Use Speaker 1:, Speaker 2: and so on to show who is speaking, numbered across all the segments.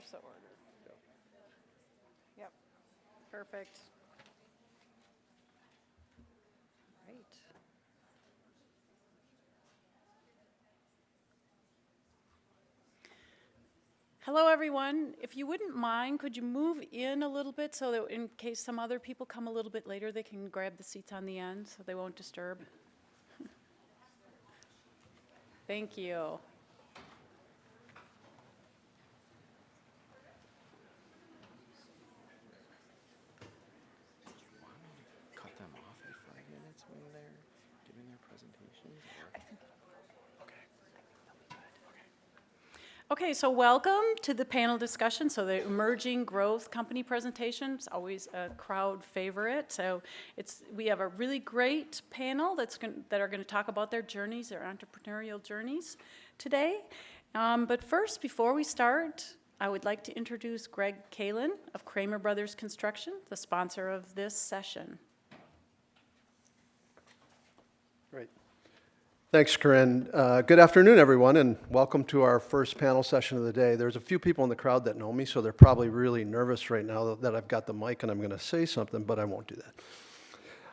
Speaker 1: You're so ordered. Yep. Perfect. Great. Hello, everyone. If you wouldn't mind, could you move in a little bit so that in case some other people come a little bit later, they can grab the seats on the end so they won't disturb? Thank you.
Speaker 2: Cut them off at 5 minutes when they're giving their presentations?
Speaker 1: Okay, so welcome to the panel discussion. So the emerging growth company presentation is always a crowd favorite. So we have a really great panel that are going to talk about their journeys, their entrepreneurial journeys today. But first, before we start, I would like to introduce Greg Kalin of Kramer Brothers Construction, the sponsor of this session.
Speaker 3: Great. Thanks, Corinne. Good afternoon, everyone, and welcome to our first panel session of the day. There's a few people in the crowd that know me, so they're probably really nervous right now that I've got the mic and I'm going to say something, but I won't do that.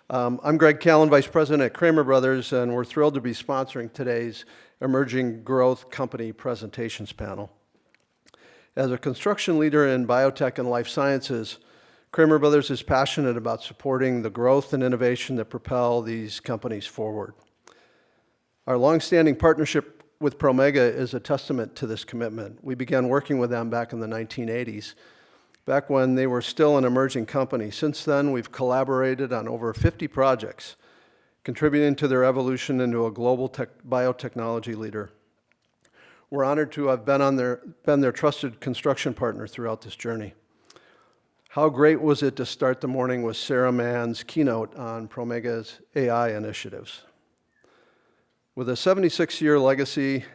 Speaker 3: I'm Greg Kalin, Vice President at Kramer Brothers, and we're thrilled to be sponsoring today's Emerging Growth Company Presentations panel. As a construction leader in biotech and life sciences, Kramer Brothers is passionate about supporting the growth and innovation that propel these companies forward. Our longstanding partnership with Promega is a testament to this commitment. We began working with them back in the 1980s, back when they were still an emerging company. Since then, we've collaborated on over 50 projects, contributing to their evolution into a global biotechnology leader. We're honored to have been their trusted construction partner throughout this journey. How great was it to start the morning with Sarah Mann's keynote on Promega's AI initiatives. With a 76-year legacy,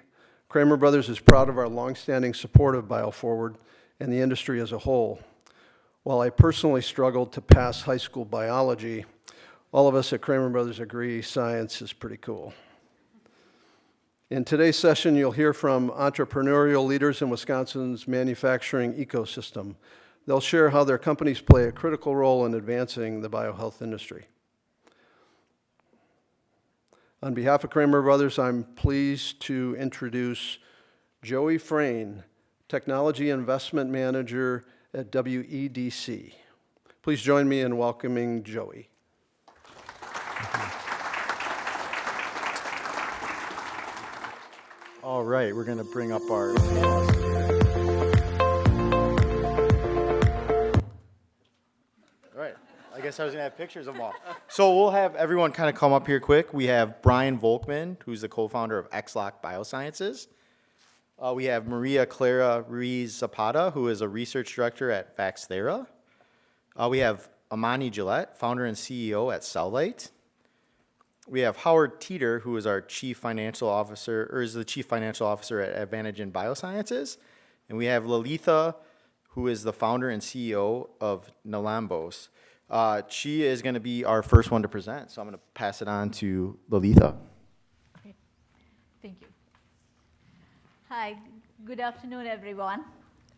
Speaker 3: Kramer Brothers is proud of our longstanding support of BioForward and the industry as a whole. While I personally struggled to pass high school biology, all of us at Kramer Brothers agree science is pretty cool. In today's session, you'll hear from entrepreneurial leaders in Wisconsin's manufacturing ecosystem. They'll share how their companies play a critical role in advancing the biohealth industry. On behalf of Kramer Brothers, I'm pleased to introduce Joey Frayne, Technology Investment Manager at WEDC. Please join me in welcoming Joey.
Speaker 2: All right, we're going to bring up our panelists here. All right, I guess I was going to have pictures of them all. So we'll have everyone kind of come up here quick. We have Brian Volkman, who's the co-founder of XLock Biosciences. We have Maria Clara Ruiz Zapata, who is a research director at Vaxthera. We have Amani Gillette, founder and CEO at SeLight. We have Howard Teeter, who is our chief financial officer, or is the chief financial officer at AdvantiGen Biosciences. And we have Lalitha, who is the founder and CEO of Nelambos. She is going to be our first one to present, so I'm going to pass it on to Lalitha.
Speaker 4: Okay, thank you. Hi, good afternoon, everyone.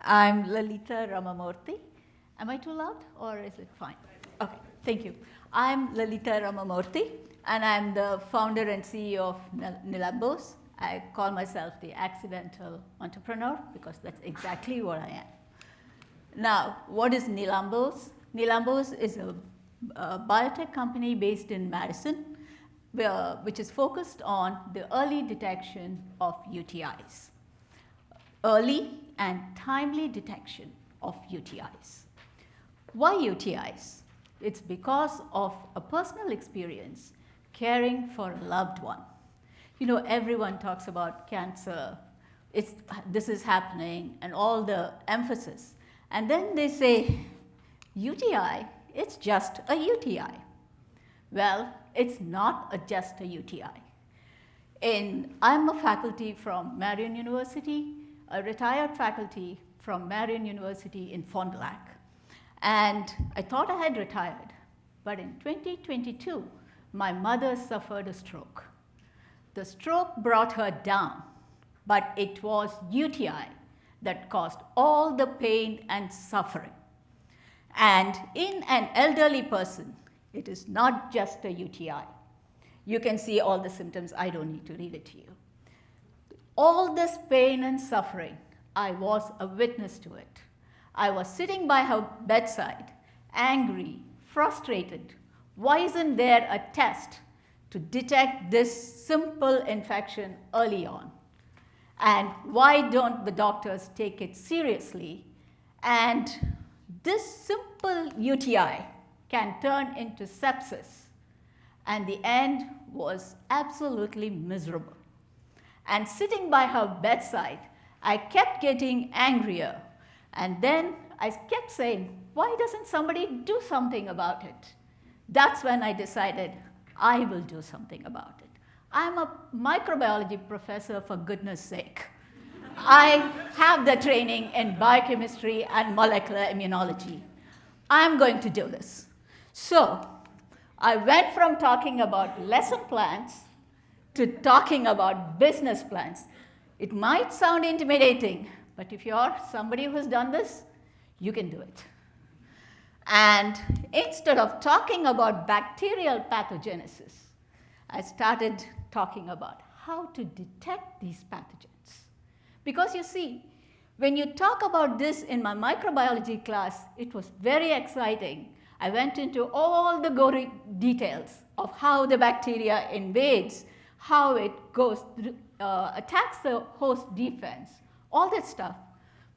Speaker 4: I'm Lalitha Ramamoorthy. Am I too loud, or is it fine? Okay, thank you. I'm Lalitha Ramamoorthy, and I'm the founder and CEO of Nelambos. I call myself the accidental entrepreneur because that's exactly what I am. Now, what is Nelambos? Nelambos is a biotech company based in Madison, which is focused on the early detection of UTIs. Early and timely detection of UTIs. Why UTIs? It's because of a personal experience caring for a loved one. You know, everyone talks about cancer, this is happening, and all the emphasis. And then they say, UTI, it's just a UTI. Well, it's not just a UTI. I'm a faculty from Marion University, a retired faculty from Marion University in Fond du Lac. And I thought I had retired, but in 2022, my mother suffered a stroke. The stroke brought her down, but it was UTI that caused all the pain and suffering. And in an elderly person, it is not just a UTI. You can see all the symptoms. I don't need to read it to you. All this pain and suffering, I was a witness to it. I was sitting by her bedside, angry, frustrated. Why isn't there a test to detect this simple infection early on? And why don't the doctors take it seriously? And this simple UTI can turn into sepsis. And the end was absolutely miserable. And sitting by her bedside, I kept getting angrier. And then I kept saying, why doesn't somebody do something about it? That's when I decided I will do something about it. I'm a microbiology professor, for goodness sake. I have the training in biochemistry and molecular immunology. I'm going to do this. So I went from talking about lesson plans to talking about business plans. It might sound intimidating, but if you're somebody who's done this, you can do it. And instead of talking about bacterial pathogenesis, I started talking about how to detect these pathogens. Because you see, when you talk about this in my microbiology class, it was very exciting. I went into all the gory details of how the bacteria invades, how it goes through, attacks the host defense, all that stuff.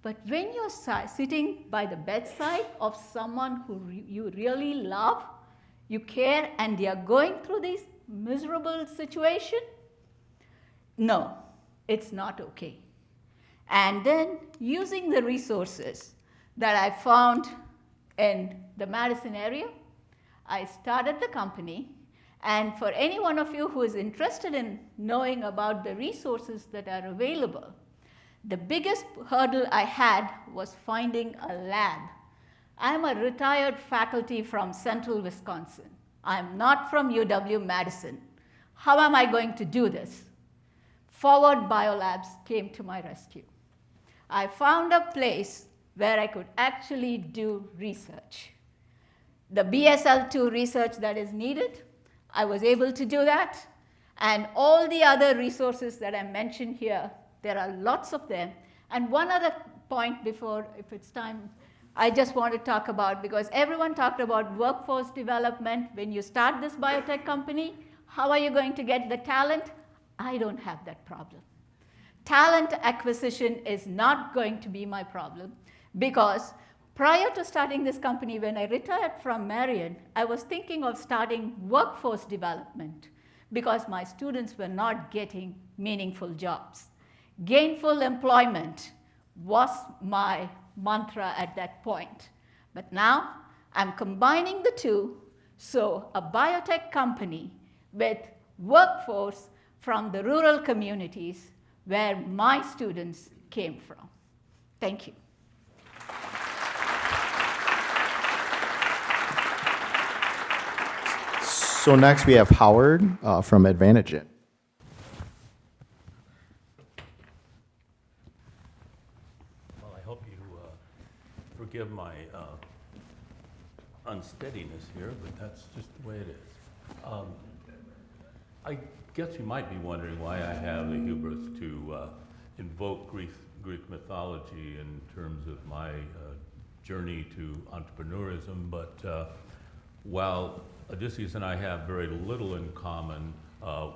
Speaker 4: But when you're sitting by the bedside of someone who you really love, you care, and they are going through this miserable situation, no, it's not okay. And then using the resources that I found in the Madison area, I started the company. And for any one of you who is interested in knowing about the resources that are available, the biggest hurdle I had was finding a lab. I'm a retired faculty from Central Wisconsin. I'm not from UW-Madison. How am I going to do this? Forward Biolabs came to my rescue. I found a place where I could actually do research. The BSL-2 research that is needed, I was able to do that. And all the other resources that I mentioned here, there are lots of them. And one other point before, if it's time, I just want to talk about, because everyone talked about workforce development. When you start this biotech company, how are you going to get the talent? I don't have that problem. Talent acquisition is not going to be my problem, because prior to starting this company, when I retired from Marion, I was thinking of starting workforce development because my students were not getting meaningful jobs. Gainful employment was my mantra at that point. But now I'm combining the two, so a biotech company with workforce from the rural communities where my students came from. Thank you.
Speaker 2: So next we have Howard from AdvantiGen.
Speaker 5: Well, I hope you forgive my unsteadiness here, but that's just the way it is. I guess you might be wondering why I have the hubris to invoke Greek mythology in terms of my journey to entrepreneurism, but while Odysseus and I have very little in common,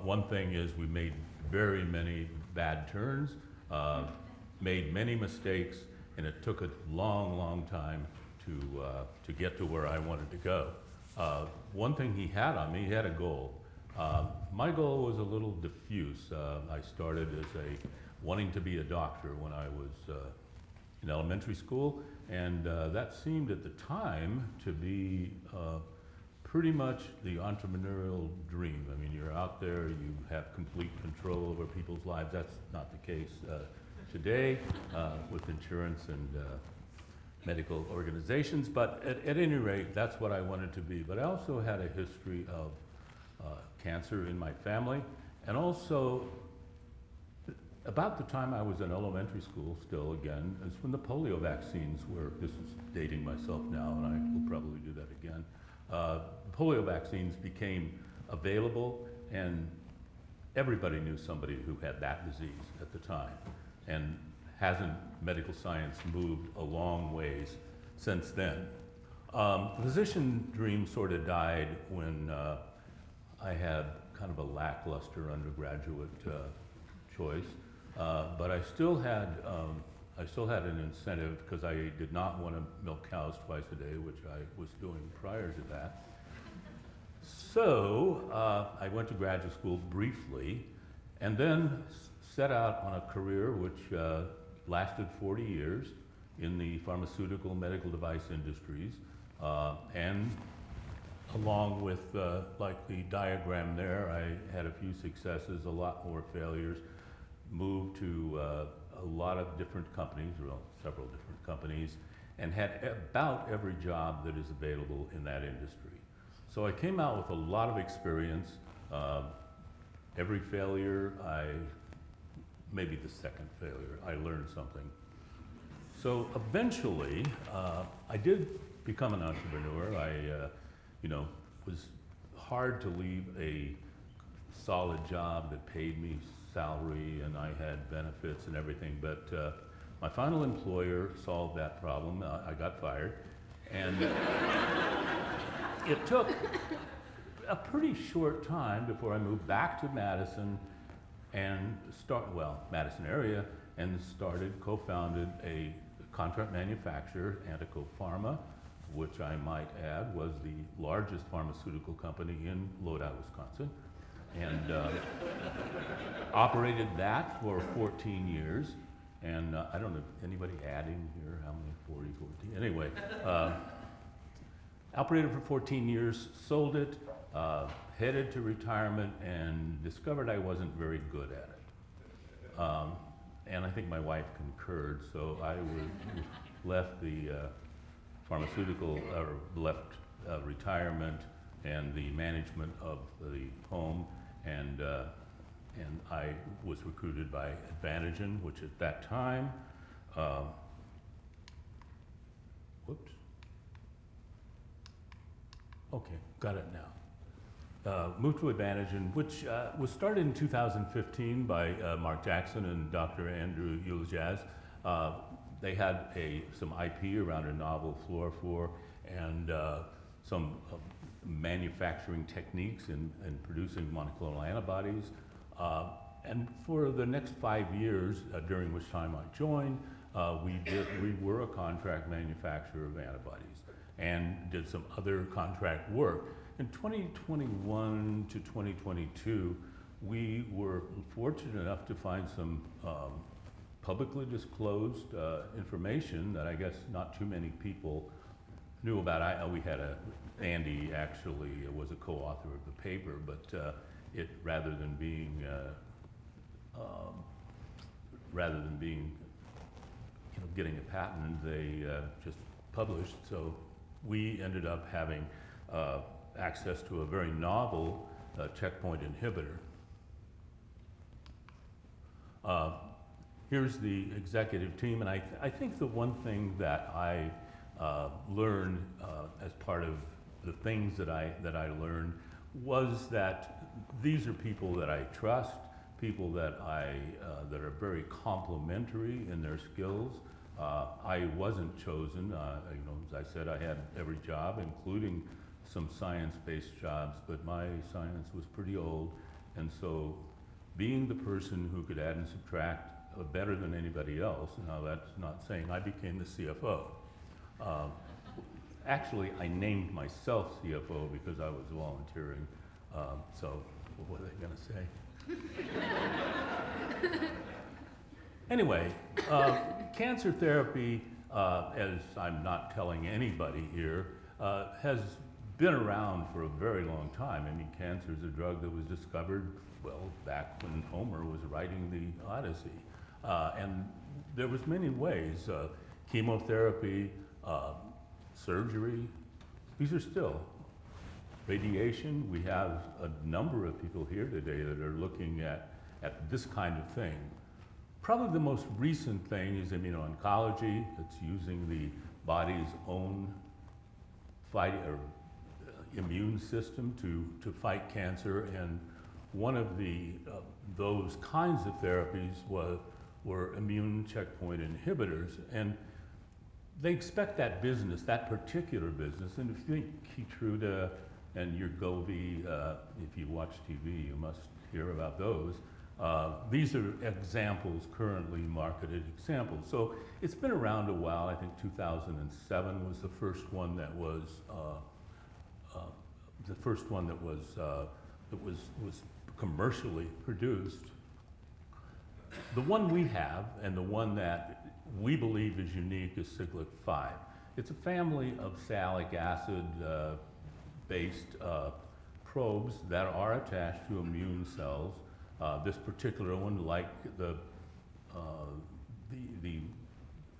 Speaker 5: one thing is we made very many bad turns, made many mistakes, and it took a long, long time to get to where I wanted to go. One thing he had on me, he had a goal. My goal was a little diffuse. I started as wanting to be a doctor when I was in elementary school, and that seemed at the time to be pretty much the entrepreneurial dream. I mean, you're out there, you have complete control over people's lives. That's not the case today with insurance and medical organizations, but at any rate, that's what I wanted to be. But I also had a history of cancer in my family, and also about the time I was in elementary school still again, is when the polio vaccines were, this is dating myself now and I will probably do that again, polio vaccines became available and everybody knew somebody who had that disease at the time. And hasn't medical science moved a long ways since then? The physician dream sort of died when I had kind of a lackluster undergraduate choice, but I still had an incentive because I did not want to milk cows twice a day, which I was doing prior to that. So I went to graduate school briefly, and then set out on a career which lasted 40 years in the pharmaceutical medical device industries, and along with, like the diagram there, I had a few successes, a lot more failures, moved to a lot of different companies, well, several different companies, and had about every job that is available in that industry. So I came out with a lot of experience. Every failure, maybe the second failure, I learned something. So eventually, I did become an entrepreneur. I, was hard to leave a solid job that paid me salary and I had benefits and everything, but my final employer solved that problem. I got fired, and it took a pretty short time before I moved back to Madison and Madison area, and co-founded a contract manufacturer, Antico Pharma, which I might add was the largest pharmaceutical company in Lodi, Wisconsin, and operated that for 14 years. And I don't know, anybody adding here, how many, 40, 14? Anyway, operated for 14 years, sold it, headed to retirement, and discovered I wasn't very good at it. And I think my wife concurred, so I left the pharmaceutical, left retirement and the management of the home, and I was recruited by AdvantiGen, which at that time, whoops. Okay, got it now. Moved to AdvantiGen, which was started in 2015 by Mark Jackson and Dr. Andrew Ulajaz. They had some IP around a novel fluorophore and some manufacturing techniques in producing monoclonal antibodies. And for the next 5 years, during which time I joined, we were a contract manufacturer of antibodies and did some other contract work. In 2021 to 2022, we were fortunate enough to find some publicly disclosed information that I guess not too many people knew about. We had Andy actually was a co-author of the paper, but rather than being getting a patent, they just published. So we ended up having access to a very novel checkpoint inhibitor. Here's the executive team, and I think the one thing that I learned as part of the things that I learned was that these are people that I trust, people that that are very complementary in their skills. I wasn't chosen, as I said, I had every job, including some science-based jobs, but my science was pretty old, and so being the person who could add and subtract better than anybody else, now that's not saying I became the CFO. Actually, I named myself CFO because I was volunteering, so what are they gonna say? Anyway, cancer therapy, as I'm not telling anybody here, has been around for a very long time. I mean, cancer is a drug that was discovered, well, back when Homer was writing the Odyssey. And there was many ways, chemotherapy, surgery, these are still. Radiation, we have a number of people here today that are looking at this kind of thing. Probably the most recent thing is immuno-oncology. It's using the body's own immune system to fight cancer, and one of those kinds of therapies were immune checkpoint inhibitors, and they expect that business, that particular business, and if you think Keytruda and Yergovi, if you watch TV, you must hear about those. These are examples, currently marketed examples. So it's been around a while. I think 2007 was the first one that was commercially produced. The one we have, and the one that we believe is unique, is SeLight 5. It's a family of sialic acid based probes that are attached to immune cells. This particular one, like the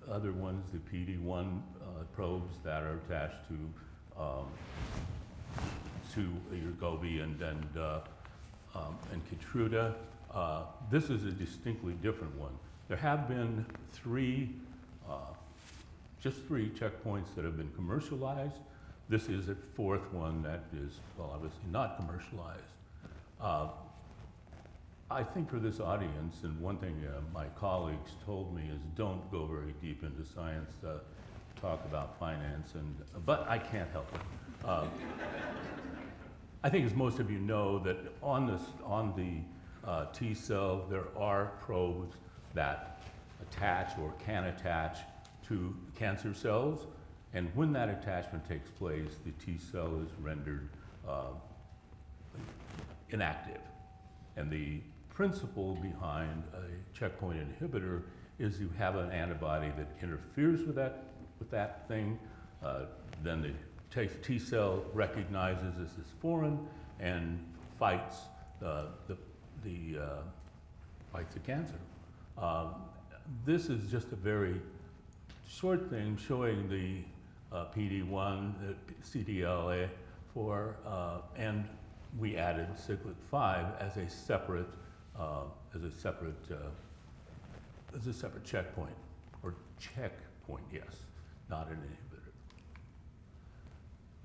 Speaker 5: other ones, the PD-1 probes that are attached to Yergovi and Keytruda. This is a distinctly different one. There have been just three checkpoints that have been commercialized. This is a fourth one that is, well, obviously not commercialized. I think for this audience, and one thing my colleagues told me is don't go very deep into science to talk about finance, but I can't help it. I think as most of you know that on the T cell, there are probes that attach or can attach to cancer cells, and when that attachment takes place, the T cell is rendered inactive. And the principle behind a checkpoint inhibitor is you have an antibody that interferes with that thing, then the T cell recognizes this as foreign and fights the cancer. This is just a very short thing showing the PD-1, CTLA-4, and we added SeLight 5 as a separate checkpoint, or checkpoint, yes, not an inhibitor.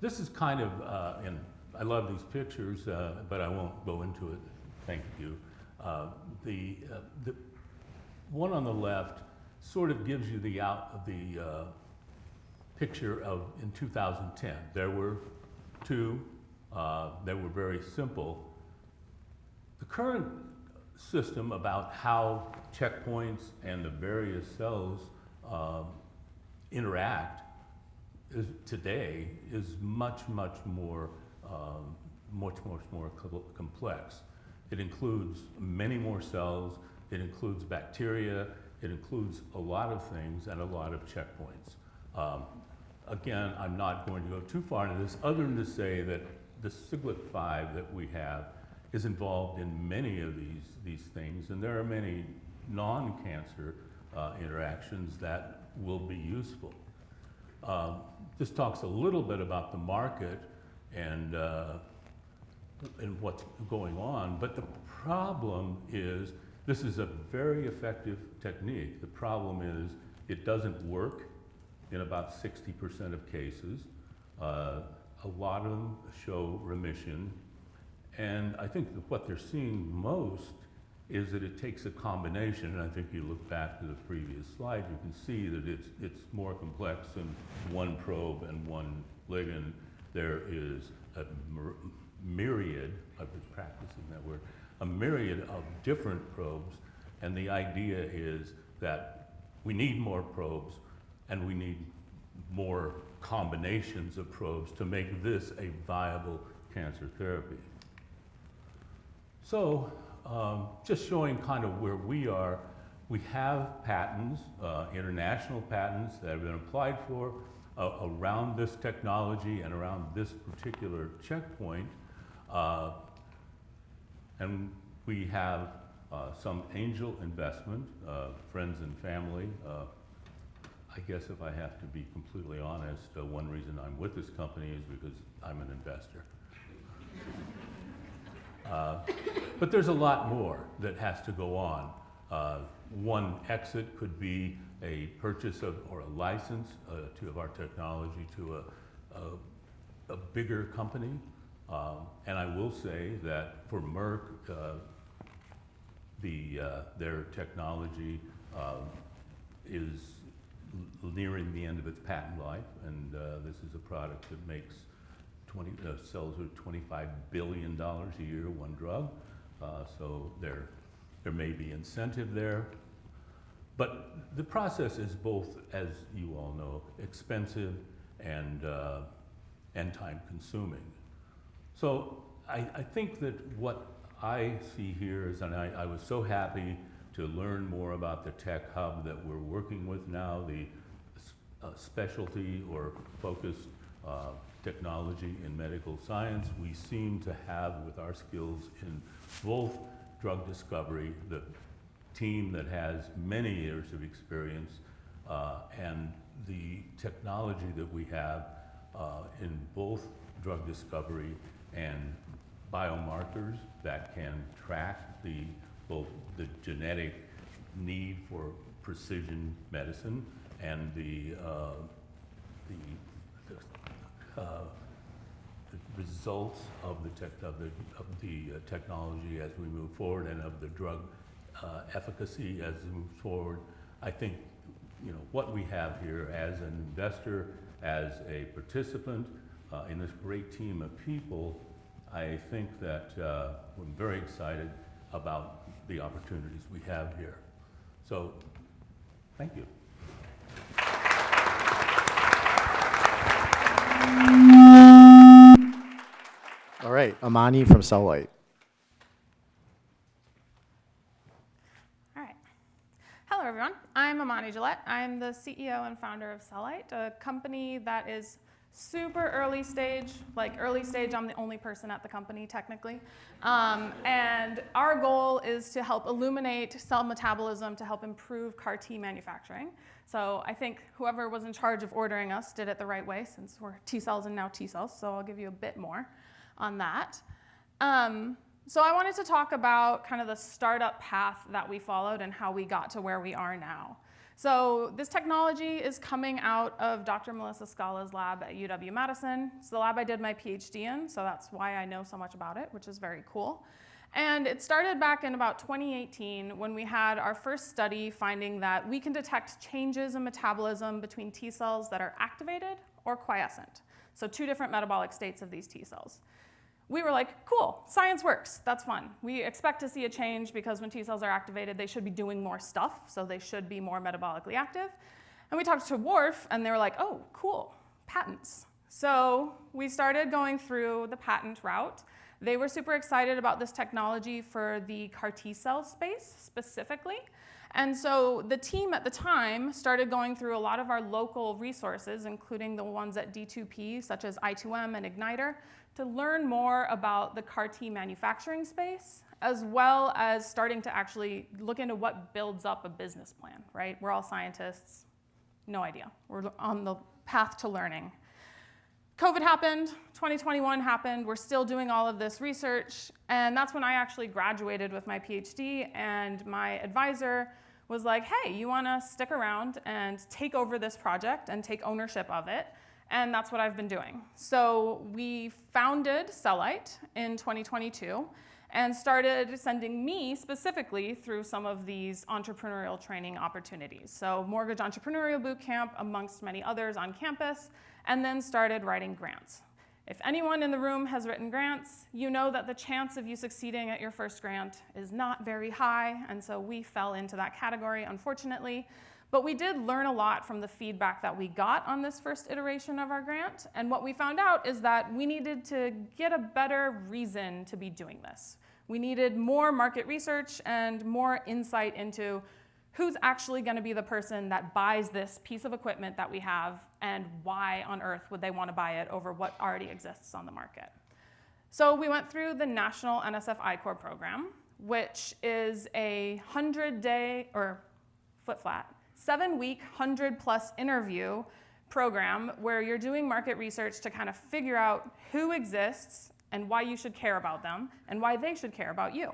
Speaker 5: This is kind of, and I love these pictures, but I won't go into it. Thank you. The one on the left sort of gives you the picture of in 2010. There were two that were very simple. The current system about how checkpoints and the various cells interact today is much more complex. It includes many more cells, it includes bacteria, it includes a lot of things and a lot of checkpoints. Again, I'm not going to go too far into this other than to say that the SeLight 5 that we have is involved in many of these things, and there are many non-cancer interactions that will be useful. This talks a little bit about the market and what's going on, but the problem is this is a very effective technique. The problem is it doesn't work in about 60% of cases. A lot of them show remission, and I think that what they're seeing most is that it takes a combination, and I think you look back to the previous slide, you can see that it's more complex than one probe and one ligand. There is a myriad, I was practicing that word, a myriad of different probes, and the idea is that we need more probes and we need more combinations of probes to make this a viable cancer therapy. So, just showing kind of where we are, we have patents, international patents that have been applied for around this technology and around this particular checkpoint. And we have some angel investment, friends and family. I guess if I have to be completely honest, one reason I'm with this company is because I'm an investor. But there's a lot more that has to go on. One exit could be a purchase of or a license of our technology to a bigger company. And I will say that for Merck, their technology is nearing the end of its patent life, and this is a product that makes sells for $25 billion a year, one drug. So there may be incentive there. But the process is both, as you all know, expensive and time consuming. So I think that what I see here is, and I was so happy to learn more about the tech hub that we're working with now, the specialty or focused technology in medical science. We seem to have, with our skills in both drug discovery, the team that has many years of experience, and the technology that we have in both drug discovery and biomarkers that can track both the genetic need for precision medicine and the results of the technology as we move forward, and of the drug efficacy as we move forward. I think, you know, what we have here as an investor, as a participant in this great team of people, I think that I'm very excited about the opportunities we have here. So, thank you.
Speaker 2: All right, Amani from SeLight.
Speaker 6: All right. Hello, everyone. I'm Amani Gillette. I'm the CEO and founder of SeLight, a company that is super early stage. Like early stage, I'm the only person at the company, technically. And our goal is to help illuminate cell metabolism to help improve CAR T manufacturing. So I think whoever was in charge of ordering us did it the right way, since we're T cells and now T cells. So I'll give you a bit more on that. So I wanted to talk about kind of the startup path that we followed and how we got to where we are now. So this technology is coming out of Dr. Melissa Scala's lab at UW-Madison. It's the lab I did my PhD in, so that's why I know so much about it, which is very cool. And it started back in about 2018 when we had our first study finding that we can detect changes in metabolism between T cells that are activated or quiescent. So two different metabolic states of these T cells. We were like, cool, science works, that's fun. We expect to see a change because when T cells are activated, they should be doing more stuff, so they should be more metabolically active. And we talked to Wharf, and they were like, oh, cool, patents. So we started going through the patent route. They were super excited about this technology for the CAR T cell space specifically. And so the team at the time started going through a lot of our local resources, including the ones at D2P, such as I2M and Igniter, to learn more about the CAR T manufacturing space, as well as starting to actually look into what builds up a business plan, right? We're all scientists, no idea. We're on the path to learning. COVID happened, 2021 happened, we're still doing all of this research, and that's when I actually graduated with my PhD, and my advisor was like, hey, you wanna stick around and take over this project and take ownership of it? And that's what I've been doing. So we founded SeLight in 2022 and started sending me specifically through some of these entrepreneurial training opportunities. So Mortgage Entrepreneurial Bootcamp, amongst many others on campus, and then started writing grants. If anyone in the room has written grants, you know that the chance of you succeeding at your first grant is not very high, and so we fell into that category, unfortunately. But we did learn a lot from the feedback that we got on this first iteration of our grant, and what we found out is that we needed to get a better reason to be doing this. We needed more market research and more insight into who's actually going to be the person that buys this piece of equipment that we have, and why on earth would they want to buy it over what already exists on the market. So we went through the National NSF I-Corps program, which is a 100-day, or flip-flat, 7-week, 100+ interview program where you're doing market research to kind of figure out who exists and why you should care about them and why they should care about you.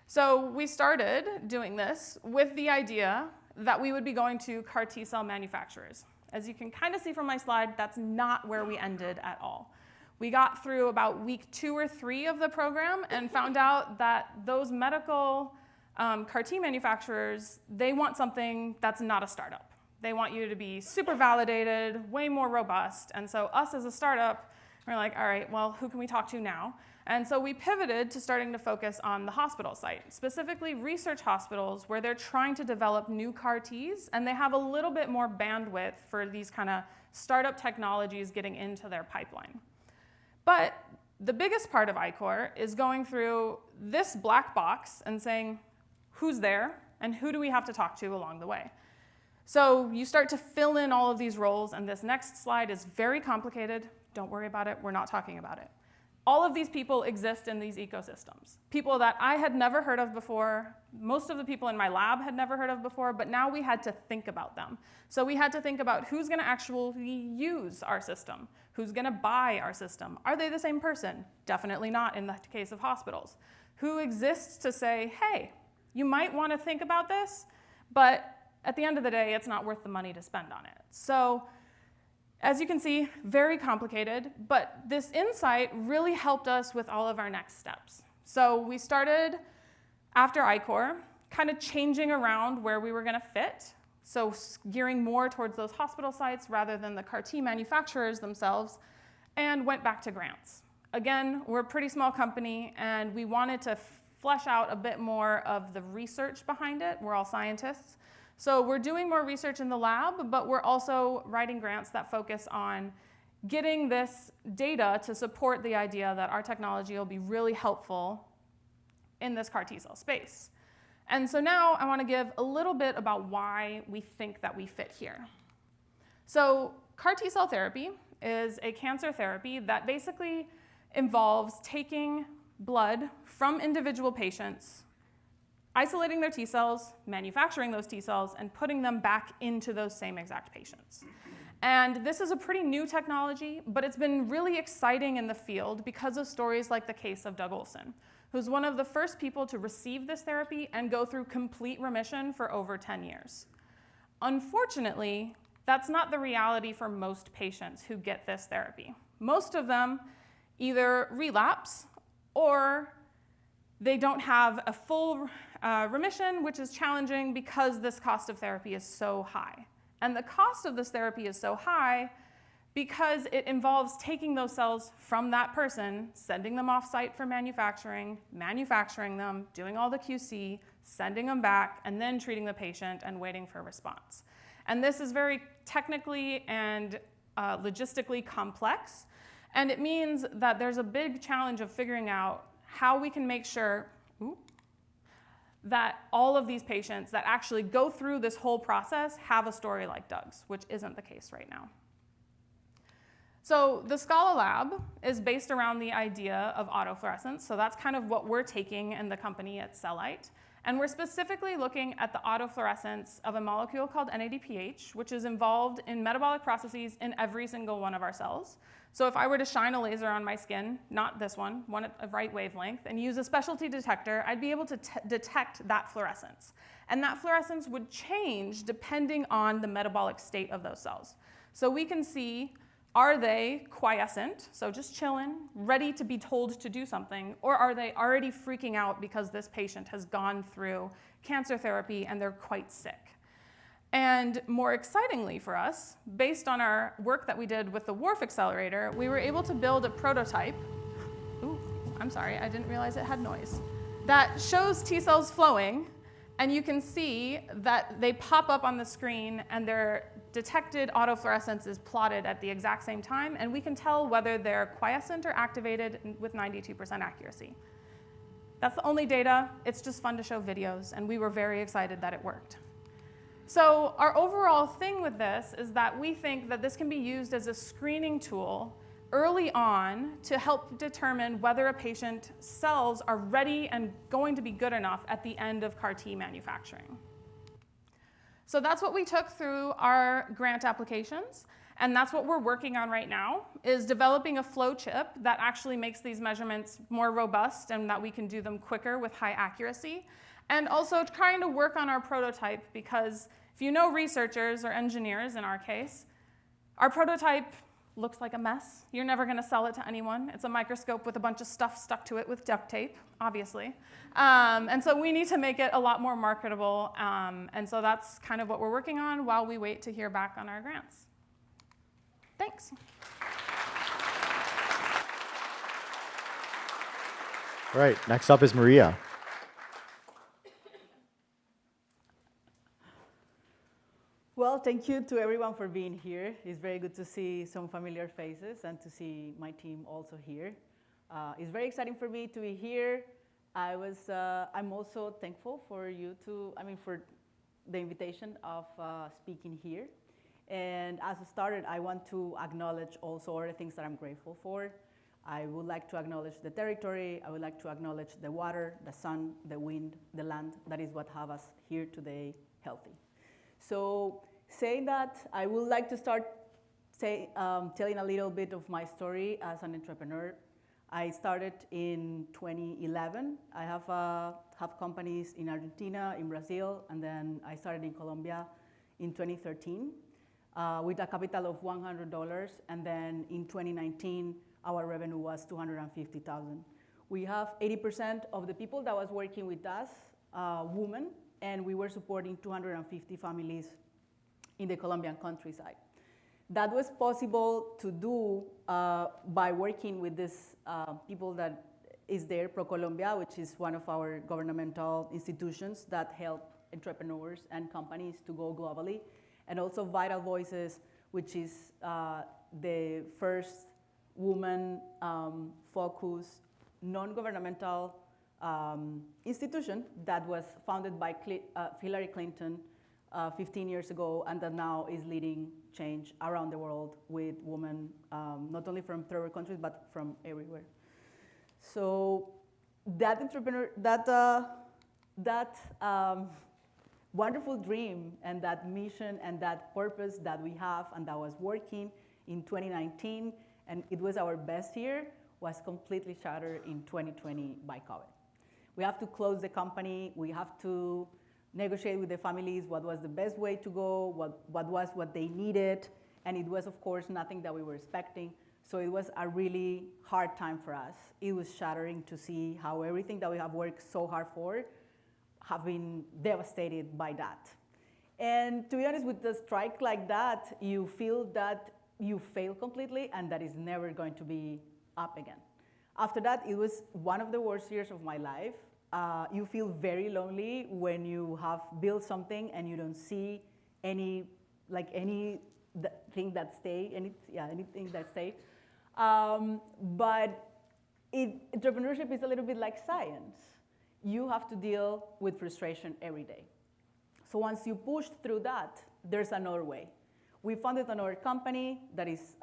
Speaker 6: So we started doing this with the idea that we would be going to CAR T-cell manufacturers. As you can kind of see from my slide, that's not where we ended at all. We got through about week 2 or 3 of the program and found out that those medical CAR T manufacturers, they want something that's not a startup. They want you to be super validated, way more robust. And so us as a startup, we're like, all right, well, who can we talk to now? And so we pivoted to starting to focus on the hospital site, specifically research hospitals where they're trying to develop new CAR Ts, and they have a little bit more bandwidth for these kind of startup technologies getting into their pipeline. But the biggest part of I-Corps is going through this black box and saying, who's there, and who do we have to talk to along the way? So you start to fill in all of these roles, and this next slide is very complicated. Don't worry about it, we're not talking about it. All of these people exist in these ecosystems. People that I had never heard of before, most of the people in my lab had never heard of before, but now we had to think about them. So we had to think about who's gonna actually use our system, who's gonna buy our system. Are they the same person? Definitely not in the case of hospitals. Who exists to say, hey, you might wanna think about this, but at the end of the day, it's not worth the money to spend on it. So, as you can see, very complicated, but this insight really helped us with all of our next steps. So we started, after I-Corps, kind of changing around where we were gonna fit, so gearing more towards those hospital sites rather than the CAR T manufacturers themselves, and went back to grants. Again, we're a pretty small company, and we wanted to flesh out a bit more of the research behind it. We're all scientists. So we're doing more research in the lab, but we're also writing grants that focus on getting this data to support the idea that our technology will be really helpful in this CAR T-cell space. And so now I want to give a little bit about why we think that we fit here. So CAR T-cell therapy is a cancer therapy that basically involves taking blood from individual patients, isolating their T cells, manufacturing those T cells, and putting them back into those same exact patients. And this is a pretty new technology, but it's been really exciting in the field because of stories like the case of Doug Olson, who's one of the first people to receive this therapy and go through complete remission for over 10 years. Unfortunately, that's not the reality for most patients who get this therapy. Most of them either relapse or they don't have a full remission, which is challenging because this cost of therapy is so high. And the cost of this therapy is so high because it involves taking those cells from that person, sending them off-site for manufacturing, manufacturing them, doing all the QC, sending them back, and then treating the patient and waiting for a response. And this is very technically and logistically complex, and it means that there's a big challenge of figuring out how we can make sure that all of these patients that actually go through this whole process have a story like Doug's, which isn't the case right now. So the Scala lab is based around the idea of autofluorescence. So that's kind of what we're taking in the company at SeLight. And we're specifically looking at the autofluorescence of a molecule called NADPH, which is involved in metabolic processes in every single one of our cells. So if I were to shine a laser on my skin, not this one at a right wavelength, and use a specialty detector, I'd be able to detect that fluorescence. And that fluorescence would change depending on the metabolic state of those cells. So we can see, are they quiescent, so just chilling, ready to be told to do something, or are they already freaking out because this patient has gone through cancer therapy and they're quite sick? And more excitingly for us, based on our work that we did with the WARF accelerator, we were able to build a prototype. Ooh, I'm sorry, I didn't realize it had noise. That shows T cells flowing, and you can see that they pop up on the screen and their detected autofluorescence is plotted at the exact same time, and we can tell whether they're quiescent or activated with 92% accuracy. That's the only data. It's just fun to show videos, and we were very excited that it worked. So our overall thing with this is that we think that this can be used as a screening tool early on to help determine whether a patient's cells are ready and going to be good enough at the end of CAR T manufacturing. So that's what we took through our grant applications. And that's what we're working on right now, is developing a flow chip that actually makes these measurements more robust and that we can do them quicker with high accuracy. And also trying to work on our prototype, because if you know researchers or engineers in our case, our prototype looks like a mess. You're never going to sell it to anyone. It's a microscope with a bunch of stuff stuck to it with duct tape, obviously. And so we need to make it a lot more marketable. And so that's kind of what we're working on while we wait to hear back on our grants. Thanks.
Speaker 2: All right, next up is Maria.
Speaker 7: Well, thank you to everyone for being here. It's very good to see some familiar faces and to see my team also here. It's very exciting for me to be here. I'm also thankful for for the invitation of speaking here. And as a starter, I want to acknowledge also all the things that I'm grateful for. I would like to acknowledge the territory. I would like to acknowledge the water, the sun, the wind, the land. That is what have us here today healthy. So saying that, I would like to start telling a little bit of my story as an entrepreneur. I started in 2011. I have companies in Argentina, in Brazil, and then I started in Colombia in 2013 with a capital of $100. And then in 2019, our revenue was $250,000. We have 80% of the people that was working with us, women, and we were supporting 250 families in the Colombian countryside. That was possible to do by working with this people that is there, ProColombia, which is one of our governmental institutions that help entrepreneurs and companies to go globally, and also Vital Voices, which is the first woman-focused, non-governmental institution that was founded by Hillary Clinton 15 years ago, and that now is leading change around the world with women, not only from third world countries, but from everywhere. So that wonderful dream and that mission and that purpose that we have and that was working in 2019, and it was our best year, was completely shattered in 2020 by COVID. We have to close the company. We have to negotiate with the families what was the best way to go, what was what they needed, and it was, of course, nothing that we were expecting. So it was a really hard time for us. It was shattering to see how everything that we have worked so hard for have been devastated by that. And to be honest, with the strike like that, you feel that you fail completely and that is never going to be up again. After that, it was one of the worst years of my life. You feel very lonely when you have built something and you don't see anything that stay, anything that stay. But entrepreneurship is a little bit like science. You have to deal with frustration every day. So once you push through that, there's another way. We founded another company that is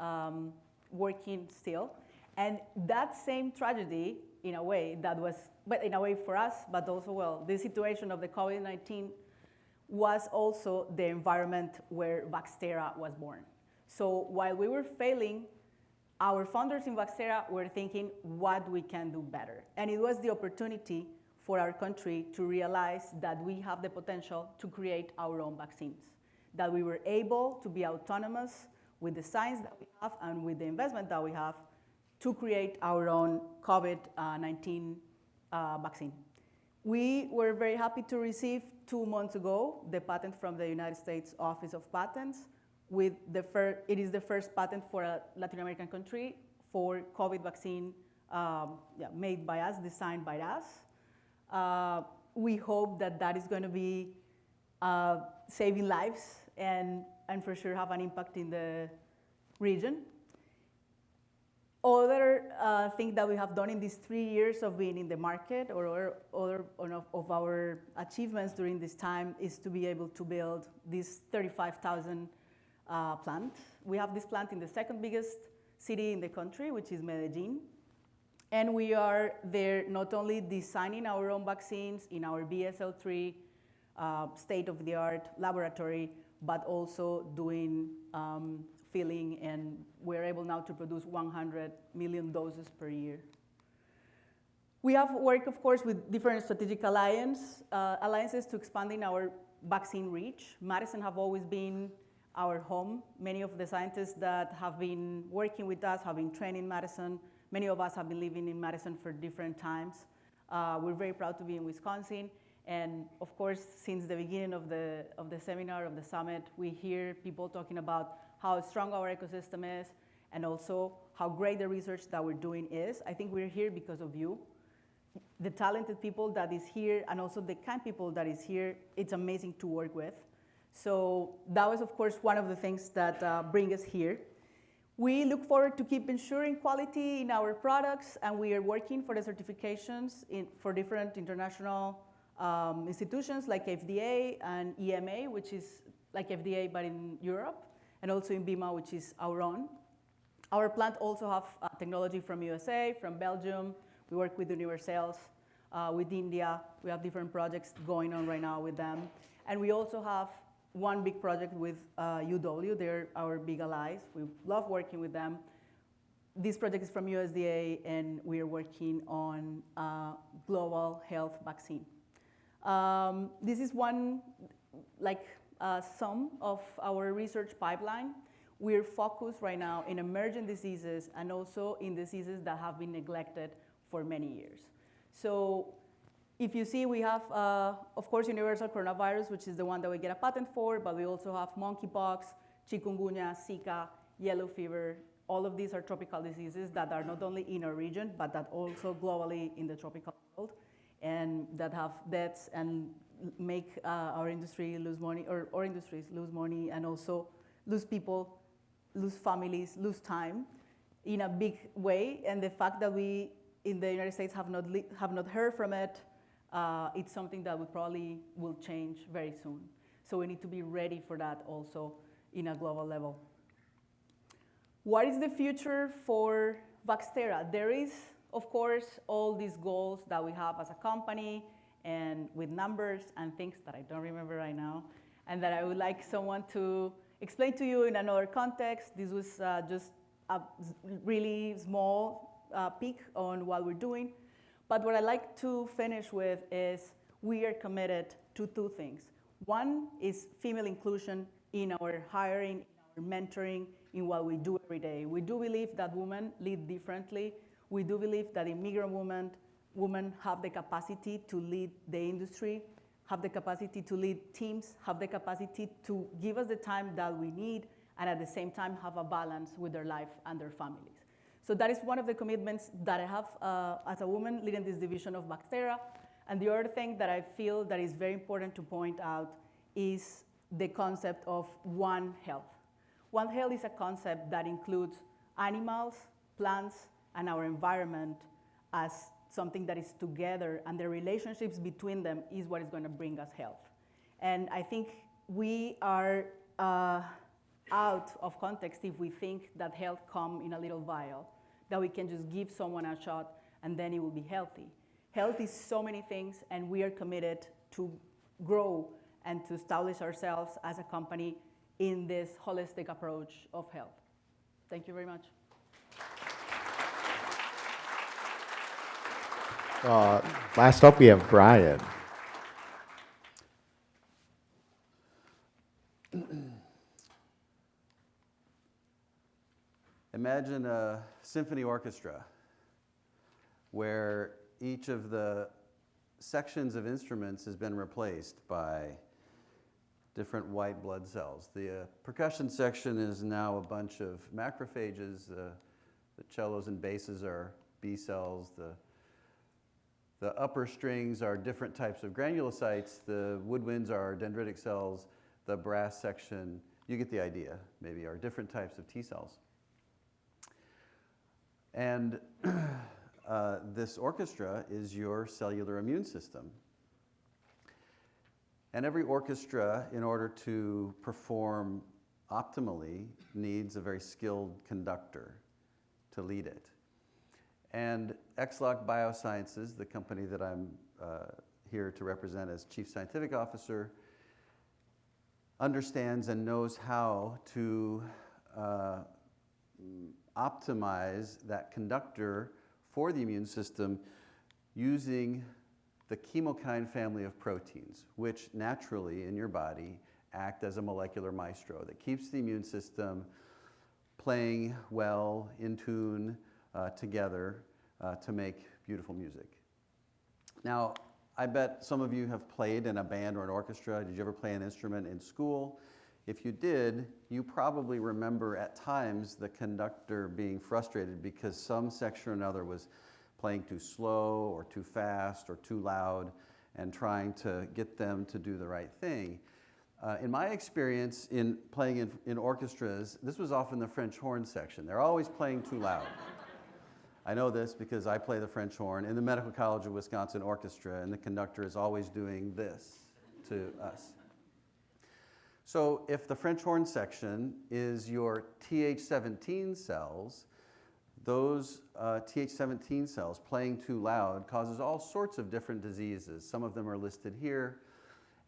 Speaker 7: working still. And that same tragedy, in a way, but in a way for us, but also, well, the situation of the COVID-19 was also the environment where Vaxthera was born. So while we were failing, our founders in Vaxthera were thinking what we can do better. And it was the opportunity for our country to realize that we have the potential to create our own vaccines, that we were able to be autonomous with the science that we have and with the investment that we have to create our own COVID-19 vaccine. We were very happy to receive 2 months ago the patent from the United States Office of Patents. It is the first patent for a Latin American country for COVID vaccine made by us, designed by us. We hope that is going to be saving lives and for sure have an impact in the region. Other thing that we have done in these 3 years of being in the market, or other of our achievements during this time, is to be able to build this 35,000 plant. We have this plant in the second biggest city in the country, which is Medellin. And we are there not only designing our own vaccines in our BSL-3 state-of-the-art laboratory, but also doing filling, and we're able now to produce 100 million doses per year. We have worked, of course, with different strategic alliances to expanding our vaccine reach. Madison have always been our home. Many of the scientists that have been working with us have been trained in Madison. Many of us have been living in Madison for different times. We're very proud to be in Wisconsin. And of course, since the beginning of the seminar, of the summit, we hear people talking about how strong our ecosystem is and also how great the research that we're doing is. I think we're here because of you. The talented people that is here and also the kind people that is here, it's amazing to work with. So that was, of course, one of the things that bring us here. We look forward to keep ensuring quality in our products, and we are working for the certifications for different international institutions like FDA and EMA, which is like FDA but in Europe, and also in BIMA, which is our own. Our plant also have technology from USA, from Belgium. We work with Universals, with India. We have different projects going on right now with them. And we also have one big project with UW. They're our big allies. We love working with them. This project is from USDA, and we are working on a global health vaccine. This is one, sum of our research pipeline. We're focused right now in emerging diseases and also in diseases that have been neglected for many years. So if you see, we have, of course, universal coronavirus, which is the one that we get a patent for, but we also have monkeypox, chikungunya, Zika, yellow fever. All of these are tropical diseases that are not only in our region, but that also globally in the tropical world, and that have deaths and make our industry lose money, or industries lose money, and also lose people, lose families, lose time in a big way. And the fact that we in the United States have not heard from it, it's something that we probably will change very soon. So we need to be ready for that also in a global level. What is the future for Vaxthera? There is, of course, all these goals that we have as a company and with numbers and things that I don't remember right now, and that I would like someone to explain to you in another context. This was just a really small peek on what we're doing. But what I'd like to finish with is we are committed to two things. One is female inclusion in our hiring, in our mentoring, in what we do every day. We do believe that women lead differently. We do believe that immigrant women have the capacity to lead the industry, have the capacity to lead teams, have the capacity to give us the time that we need, and at the same time have a balance with their life and their families. So that is one of the commitments that I have as a woman leading this division of Vaxthera. And the other thing that I feel that is very important to point out is the concept of One Health. One Health is a concept that includes animals, plants, and our environment as something that is together, and the relationships between them is what is going to bring us health. And I think we are out of context if we think that health comes in a little vial, that we can just give someone a shot and then it will be healthy. Health is so many things, and we are committed to grow and to establish ourselves as a company in this holistic approach of health. Thank you very much.
Speaker 2: Last up, we have Brian.
Speaker 8: Imagine a symphony orchestra where each of the sections of instruments has been replaced by different white blood cells. The percussion section is now a bunch of macrophages. The cellos and basses are B cells. The upper strings are different types of granulocytes. The woodwinds are dendritic cells. The brass section, you get the idea, maybe, are different types of T cells. And this orchestra is your cellular immune system. And every orchestra, in order to perform optimally, needs a very skilled conductor to lead it. And XLock Biosciences, the company that I'm here to represent as Chief Scientific Officer, understands and knows how to optimize that conductor for the immune system using the chemokine family of proteins, which naturally in your body act as a molecular maestro that keeps the immune system playing well, in tune, together to make beautiful music. Now, I bet some of you have played in a band or an orchestra. Did you ever play an instrument in school? If you did, you probably remember at times the conductor being frustrated because some section or another was playing too slow or too fast or too loud and trying to get them to do the right thing. In my experience in playing in orchestras, this was often the French horn section. They're always playing too loud. I know this because I play the French horn in the Medical College of Wisconsin Orchestra, and the conductor is always doing this to us. So if the French horn section is your Th17 cells, those Th17 cells playing too loud causes all sorts of different diseases. Some of them are listed here.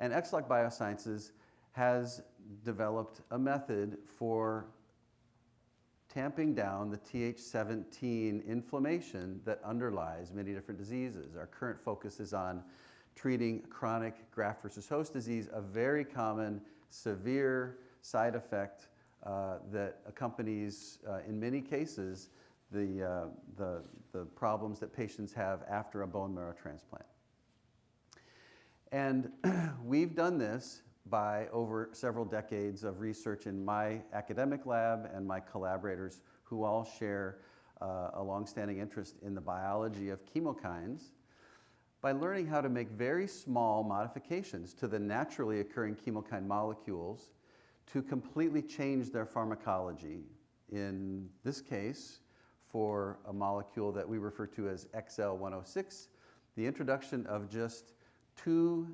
Speaker 8: And XLock Biosciences has developed a method for tamping down the Th17 inflammation that underlies many different diseases. Our current focus is on treating chronic graft versus host disease, a very common severe side effect that accompanies, in many cases, the problems that patients have after a bone marrow transplant. And we've done this by over several decades of research in my academic lab and my collaborators who all share a longstanding interest in the biology of chemokines, by learning how to make very small modifications to the naturally occurring chemokine molecules to completely change their pharmacology. In this case, for a molecule that we refer to as XL106, the introduction of just 2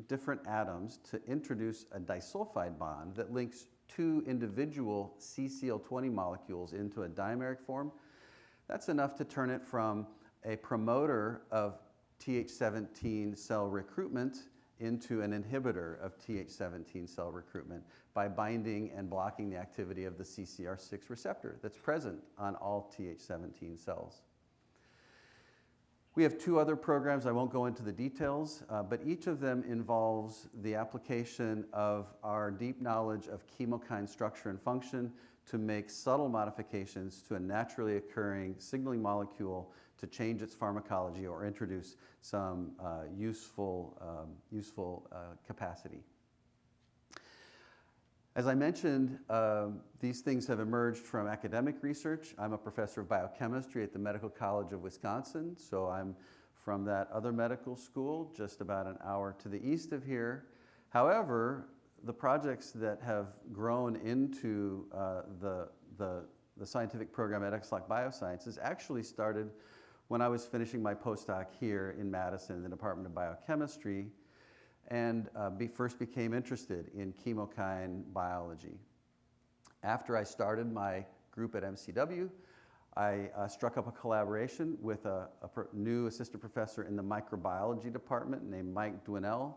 Speaker 8: different atoms to introduce a disulfide bond that links 2 individual CCl20 molecules into a dimeric form, that's enough to turn it from a promoter of Th17 cell recruitment into an inhibitor of Th17 cell recruitment by binding and blocking the activity of the CCR6 receptor that's present on all Th17 cells. We have 2 other programs. I won't go into the details, but each of them involves the application of our deep knowledge of chemokine structure and function to make subtle modifications to a naturally occurring signaling molecule to change its pharmacology or introduce some useful capacity. As I mentioned, these things have emerged from academic research. I'm a professor of biochemistry at the Medical College of Wisconsin, so I'm from that other medical school just about an hour to the east of here. However, the projects that have grown into the scientific program at XLock Biosciences actually started when I was finishing my postdoc here in Madison in the Department of Biochemistry, and first became interested in chemokine biology. After I started my group at MCW, I struck up a collaboration with a new assistant professor in the microbiology department named Mike Dwinell,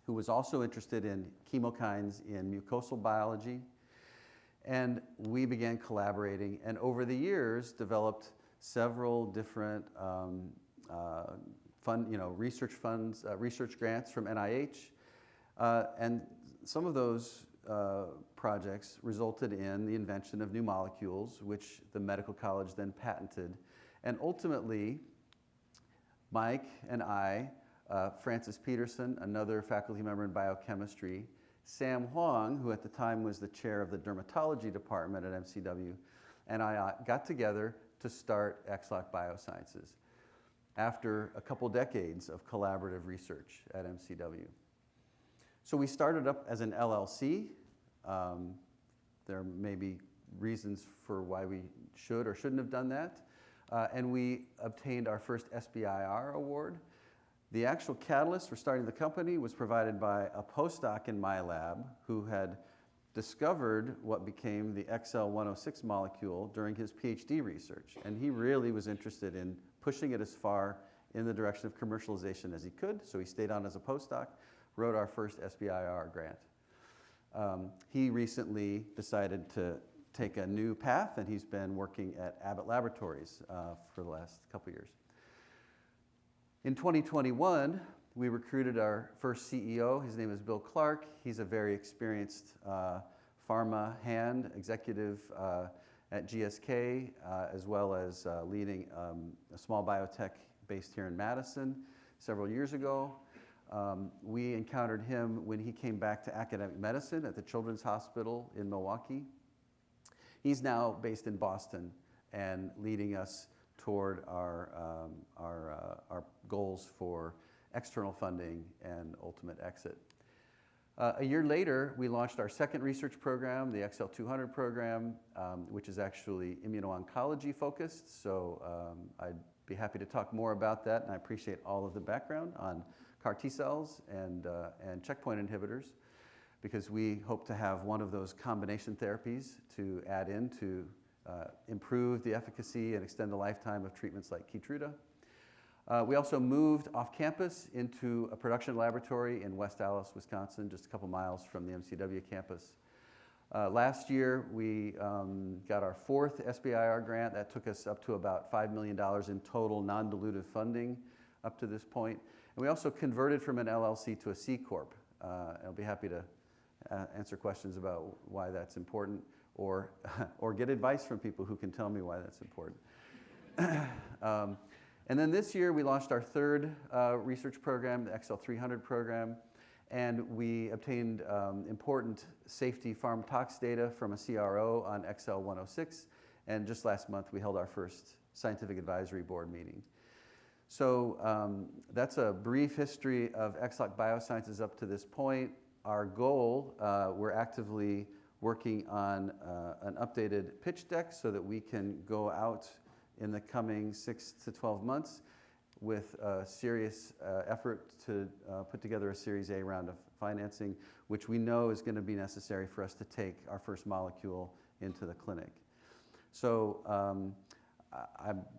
Speaker 8: who was also interested in chemokines in mucosal biology. And we began collaborating, and over the years developed several different research funds, research grants from NIH, and some of those projects resulted in the invention of new molecules, which the medical college then patented. And ultimately, Mike and I, Francis Peterson, another faculty member in biochemistry, Sam Huang, who at the time was the chair of the dermatology department at MCW, and I got together to start XLock Biosciences after a couple decades of collaborative research at MCW. So we started up as an LLC. There may be reasons for why we should or shouldn't have done that. And we obtained our first SBIR award. The actual catalyst for starting the company was provided by a postdoc in my lab who had discovered what became the XL106 molecule during his PhD research. And he really was interested in pushing it as far in the direction of commercialization as he could. So he stayed on as a postdoc, wrote our first SBIR grant. He recently decided to take a new path, and he's been working at Abbott Laboratories for the last couple years. In 2021, we recruited our first CEO. His name is Bill Clark. He's a very experienced pharma hand executive at GSK, as well as leading a small biotech based here in Madison several years ago. We encountered him when he came back to academic medicine at the Children's Hospital in Milwaukee. He's now based in Boston and leading us toward our goals for external funding and ultimate exit. A year later, we launched our second research program, the XL200 program, which is actually immuno-oncology focused. So I'd be happy to talk more about that, and I appreciate all of the background on CAR T cells and checkpoint inhibitors, because we hope to have one of those combination therapies to add in to improve the efficacy and extend the lifetime of treatments like Keytruda. We also moved off campus into a production laboratory in West Allis, Wisconsin, just a couple miles from the MCW campus. Last year, we got our fourth SBIR grant. That took us up to about $5 million in total non-dilutive funding up to this point. And we also converted from an LLC to a C Corp. I'll be happy to answer questions about why that's important, or get advice from people who can tell me why that's important. And then this year, we launched our third research program, the XL300 program, and we obtained important safety pharm tox data from a CRO on XL106, and just last month, we held our first scientific advisory board meeting. So that's a brief history of XLock Biosciences up to this point. Our goal, we're actively working on an updated pitch deck so that we can go out in the coming 6 to 12 months with a serious effort to put together a Series A round of financing, which we know is going to be necessary for us to take our first molecule into the clinic. So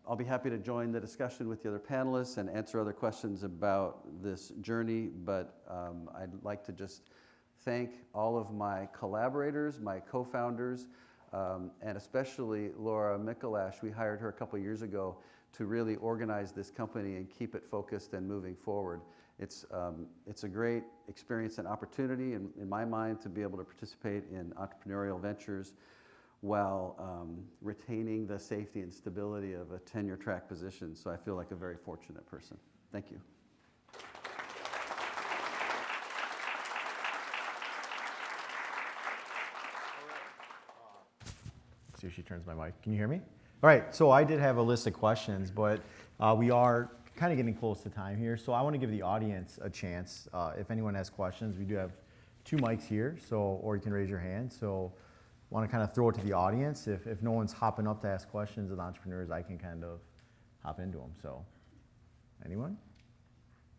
Speaker 8: I'll be happy to join the discussion with the other panelists and answer other questions about this journey, but I'd like to just thank all of my collaborators, my co-founders, and especially Laura Mikulash. We hired her a couple years ago to really organize this company and keep it focused and moving forward. It's a great experience and opportunity in my mind to be able to participate in entrepreneurial ventures while retaining the safety and stability of a tenure track position. So I feel like a very fortunate person. Thank you.
Speaker 2: See if she turns my mic. Can you hear me? All right, so I did have a list of questions, but we are kind of getting close to time here. So I want to give the audience a chance. If anyone has questions, we do have 2 mics here, so, or you can raise your hand. So I want to kind of throw it to the audience. If no one's hopping up to ask questions of entrepreneurs, I can kind of hop into them. So anyone?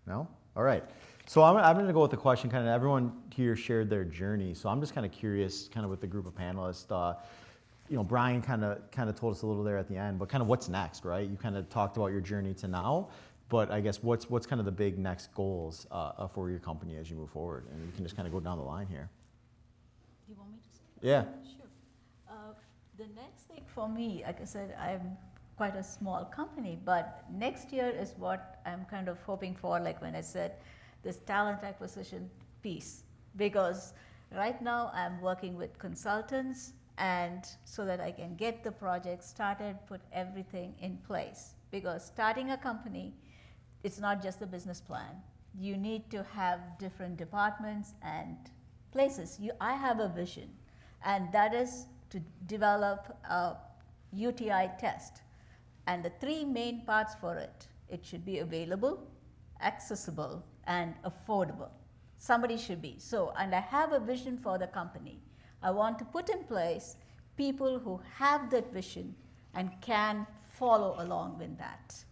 Speaker 2: No? All right. So I'm going to go with the question, kind of everyone here shared their journey. So I'm just kind of curious, kind of with the group of panelists, you know, Brian kind of told us a little there at the end, but kind of what's next, right? You kind of talked about your journey to now, but I guess what's kind of the big next goals for your company as you move forward? And you can just kind of go down the line here.
Speaker 4: Do you want me to say?
Speaker 2: Yeah.
Speaker 4: Sure. The next thing for me, like I said, I'm quite a small company, but next year is what I'm kind of hoping for, like when I said this talent acquisition piece, because right now I'm working with consultants, and so that I can get the project started, put everything in place. Because starting a company, it's not just a business plan. You need to have different departments and places. I have a vision, and that is to develop a UTI test. And the 3 main parts for it: it should be available, accessible, and affordable. Somebody should be. So, and I have a vision for the company. I want to put in place people who have that vision and can follow along with that.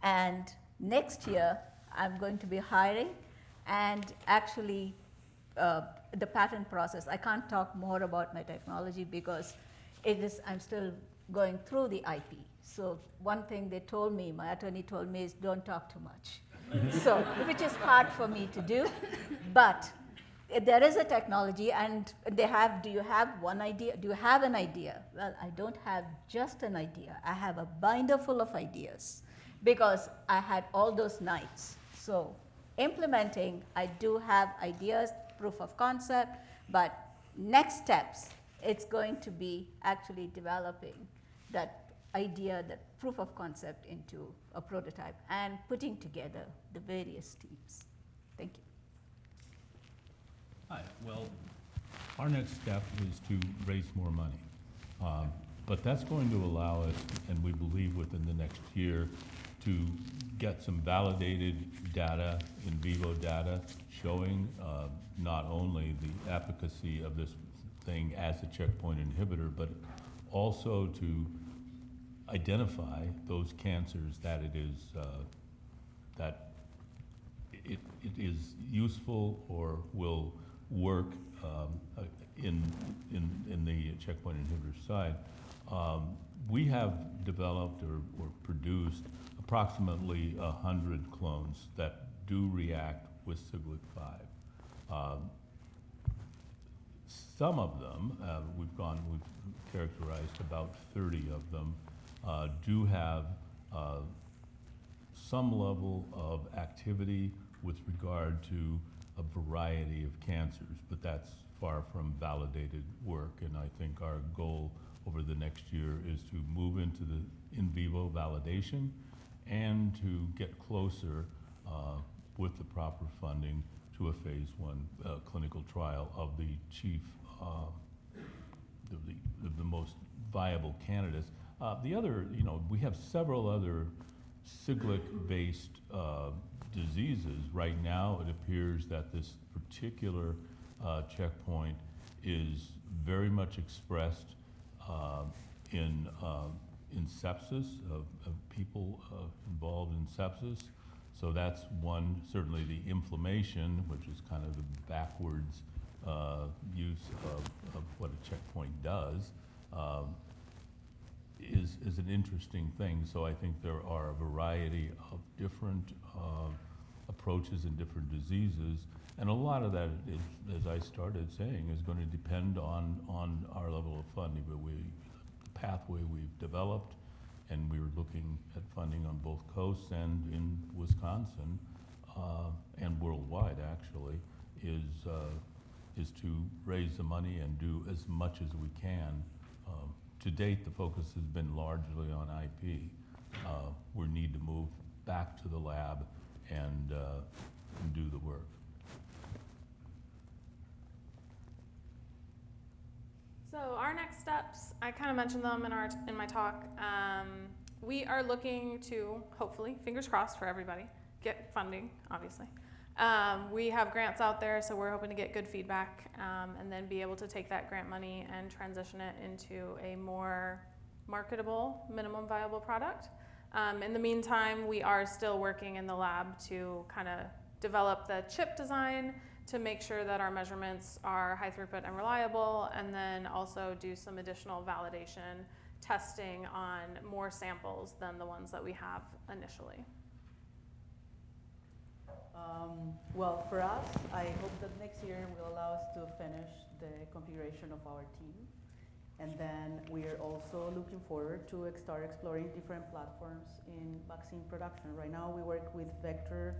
Speaker 4: And next year, I'm going to be hiring, and actually the patent process, I can't talk more about my technology because I'm still going through the IP. So one thing they told me, my attorney told me, is don't talk too much. So, which is hard for me to do, but there is a technology, and they have, do you have one idea? Do you have an idea? Well, I don't have just an idea. I have a binder full of ideas because I had all those nights. So implementing, I do have ideas, proof of concept, but next steps, it's going to be actually developing that idea, that proof of concept into a prototype and putting together the various teams. Thank you.
Speaker 5: Hi, well, our next step is to raise more money. But that's going to allow us, and we believe within the next year, to get some validated data, in vivo data, showing not only the efficacy of this thing as a checkpoint inhibitor, but also to identify those cancers that it is useful or will work in the checkpoint inhibitor side. We have developed or produced approximately 100 clones that do react with SeLight-5. Some of them, we've characterized about 30 of them, do have some level of activity with regard to a variety of cancers, but that's far from validated work. And I think our goal over the next year is to move into the in vivo validation and to get closer with the proper funding to a phase 1 clinical trial of the chief, the most viable candidates. The other, we have several other SeLight-based diseases. Right now, it appears that this particular checkpoint is very much expressed in sepsis, of people involved in sepsis. So that's one, certainly the inflammation, which is kind of the backwards use of what a checkpoint does, is an interesting thing. So I think there are a variety of different approaches in different diseases, and a lot of that, as I started saying, is going to depend on our level of funding. But the pathway we've developed, and we were looking at funding on both coasts and in Wisconsin, and worldwide actually, is to raise the money and do as much as we can. To date, the focus has been largely on IP. We need to move back to the lab and do the work.
Speaker 6: So our next steps, I kind of mentioned them in my talk. We are looking to, hopefully, fingers crossed for everybody, get funding, obviously. We have grants out there, so we're hoping to get good feedback and then be able to take that grant money and transition it into a more marketable, minimum viable product. In the meantime, we are still working in the lab to kind of develop the chip design to make sure that our measurements are high throughput and reliable, and then also do some additional validation testing on more samples than the ones that we have initially.
Speaker 7: Well, for us, I hope that next year will allow us to finish the configuration of our team. And then we are also looking forward to start exploring different platforms in vaccine production. Right now we work with vector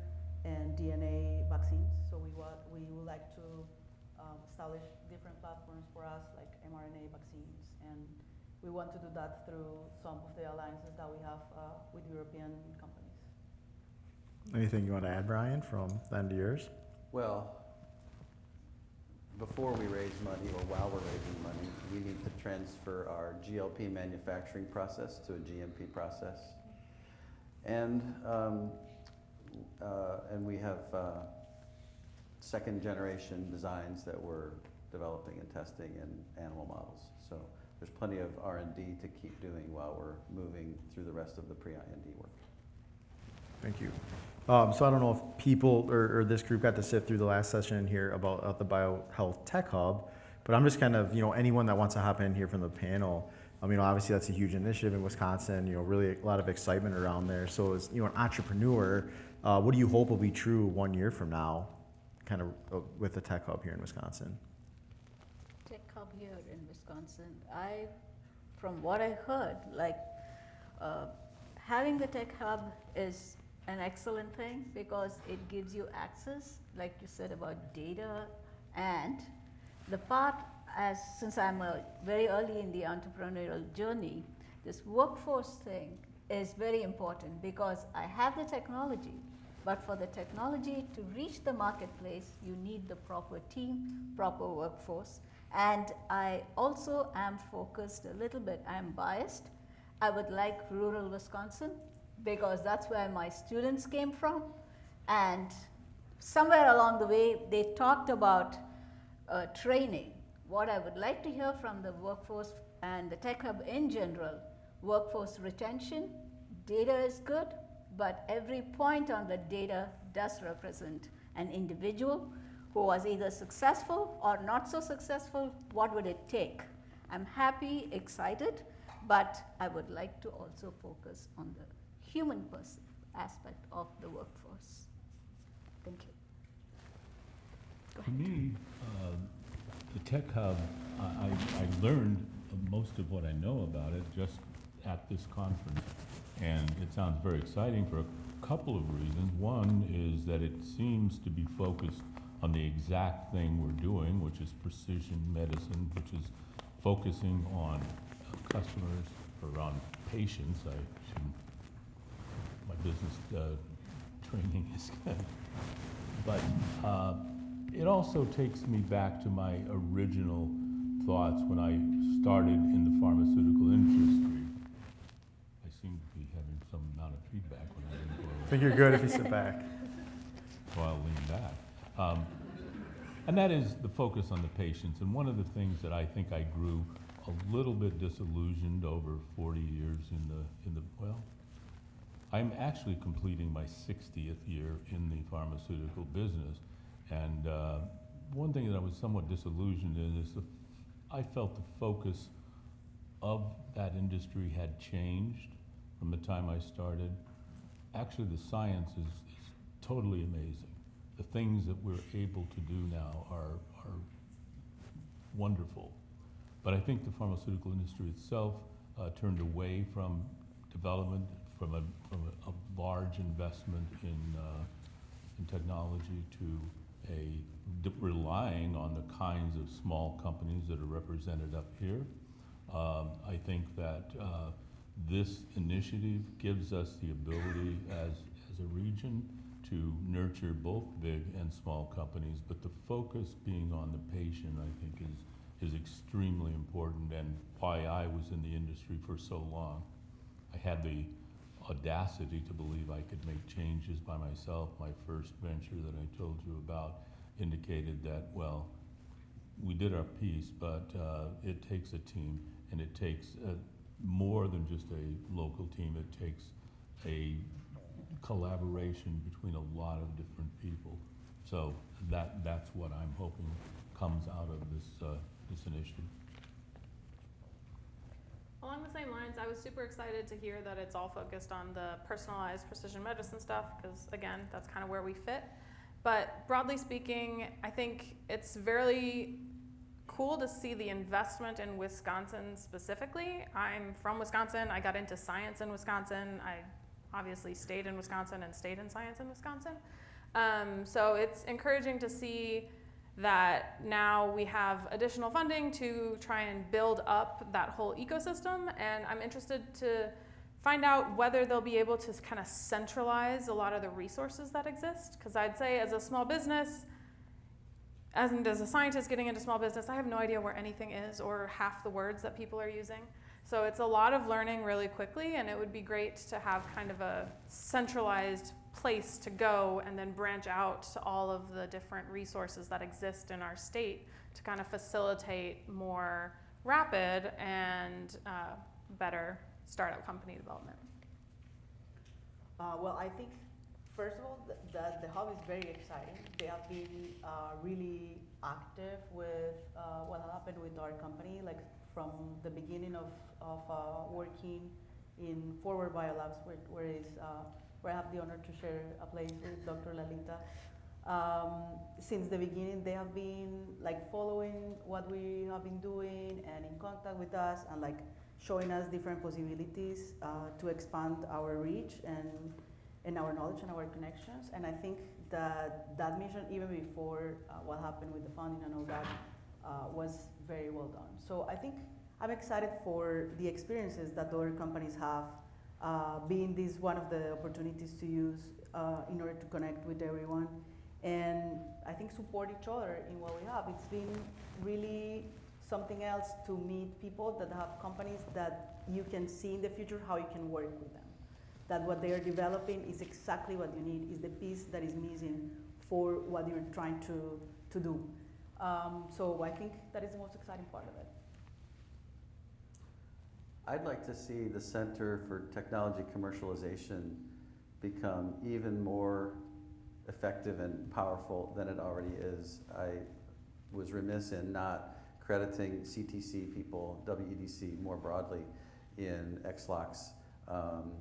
Speaker 7: and DNA vaccines, so we would like to establish different platforms for us, like mRNA vaccines, and we want to do that through some of the alliances that we have with European companies.
Speaker 2: Anything you want to add, Brian, from the end of yours?
Speaker 8: Well, before we raise money, or while we're raising money, we need to transfer our GLP manufacturing process to a GMP process. And we have second generation designs that we're developing and testing in animal models. So there's plenty of R&D to keep doing while we're moving through the rest of the pre-IND work.
Speaker 2: Thank you. So I don't know if people or this group got to sit through the last session here about the BioHealth Tech Hub, but I'm just kind of, anyone that wants to hop in here from the panel, obviously that's a huge initiative in Wisconsin, really a lot of excitement around there. So as, an entrepreneur, what do you hope will be true 1 year from now? kind of with the tech hub here in Wisconsin?
Speaker 4: Tech hub here in Wisconsin, from what I heard, like having the tech hub is an excellent thing because it gives you access, like you said about data, and the part since I'm very early in the entrepreneurial journey, this workforce thing is very important because I have the technology, but for the technology to reach the marketplace, you need the proper team, proper workforce. And I also am focused a little bit, I'm biased. I would like rural Wisconsin because that's where my students came from. And somewhere along the way, they talked about training. What I would like to hear from the workforce and the tech hub in general, workforce retention, data is good, but every point on the data does represent an individual who was either successful or not so successful. What would it take? I'm happy, excited, but I would like to also focus on the human person aspect of the workforce. Thank you.
Speaker 5: For me, the Tech Hub, I learned most of what I know about it just at this conference. And it sounds very exciting for a couple of reasons. One is that it seems to be focused on the exact thing we're doing, which is precision medicine, which is focusing on customers or on patients. My business training is good. But it also takes me back to my original thoughts when I started in the pharmaceutical industry. I seem to be having some amount of feedback when I lean forward.
Speaker 2: I think you're good if you sit back.
Speaker 5: So I'll lean back. And that is the focus on the patients. And one of the things that I think I grew a little bit disillusioned over 40 years well, I'm actually completing my 60th year in the pharmaceutical business. And one thing that I was somewhat disillusioned in is I felt the focus of that industry had changed from the time I started. Actually, the science is totally amazing. The things that we're able to do now are wonderful. But I think the pharmaceutical industry itself turned away from development, from a large investment in technology to relying on the kinds of small companies that are represented up here. I think that this initiative gives us the ability as a region to nurture both big and small companies, but the focus being on the patient, I think, is extremely important, and why I was in the industry for so long. I had the audacity to believe I could make changes by myself. My first venture that I told you about indicated that, well, we did our piece, but it takes a team, and it takes more than just a local team. It takes a collaboration between a lot of different people. So that's what I'm hoping comes out of this initiative.
Speaker 6: Along the same lines, I was super excited to hear that it's all focused on the personalized precision medicine stuff, because again, that's kind of where we fit. But broadly speaking, I think it's very cool to see the investment in Wisconsin specifically. I'm from Wisconsin. I got into science in Wisconsin. I obviously stayed in Wisconsin and stayed in science in Wisconsin. So it's encouraging to see that now we have additional funding to try and build up that whole ecosystem. And I'm interested to find out whether they'll be able to kind of centralize a lot of the resources that exist. Because I'd say as a small business, as a scientist getting into small business, I have no idea where anything is or half the words that people are using. So it's a lot of learning really quickly, and it would be great to have kind of a centralized place to go and then branch out to all of the different resources that exist in our state to kind of facilitate more rapid and better startup company development.
Speaker 7: Well, I think, first of all, the hub is very exciting. They have been really active with what happened with our company, like from the beginning of working in Forward Biolabs, where I have the honor to share a place with Dr. Lalitha. Since the beginning, they have been like following what we have been doing and in contact with us and like showing us different possibilities to expand our reach and our knowledge and our connections. And I think that mission, even before what happened with the funding and all that, was very well done. So I think I'm excited for the experiences that other companies have, being this one of the opportunities to use in order to connect with everyone. And I think support each other in what we have. It's been really something else to meet people that have companies that you can see in the future how you can work with them. That what they are developing is exactly what you need, is the piece that is missing for what you're trying to do. So I think that is the most exciting part of it.
Speaker 8: I'd like to see the Center for Technology Commercialization become even more effective and powerful than it already is. I was remiss in not crediting CTC people, WEDC more broadly, in XLock's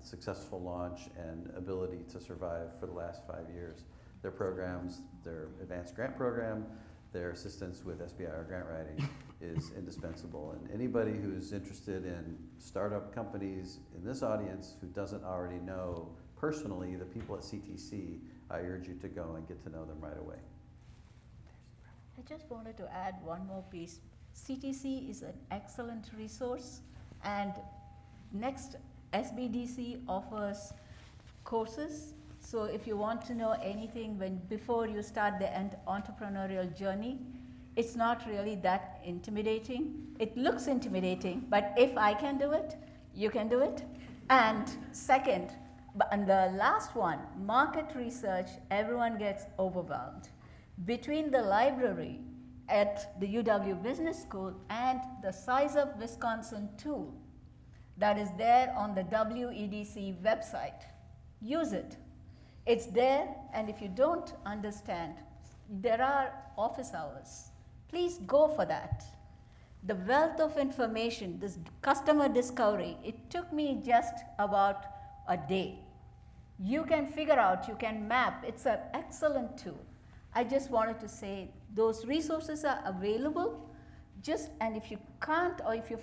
Speaker 8: successful launch and ability to survive for the last 5 years. Their programs, their advanced grant program, their assistance with SBIR grant writing is indispensable. And anybody who's interested in startup companies in this audience who doesn't already know personally the people at CTC, I urge you to go and get to know them right away.
Speaker 4: I just wanted to add one more piece. CTC is an excellent resource, and next SBDC offers courses. So if you want to know anything before you start the entrepreneurial journey, it's not really that intimidating. It looks intimidating, but if I can do it, you can do it. And second, and the last one, market research, everyone gets overwhelmed. Between the library at the UW Business School and the Size Up Wisconsin tool that is there on the WEDC website, use it. It's there, and if you don't understand, there are office hours. Please go for that. The wealth of information, this customer discovery, it took me just about a day. You can figure out, you can map, it's an excellent tool. I just wanted to say those resources are available, and if you can't, or if you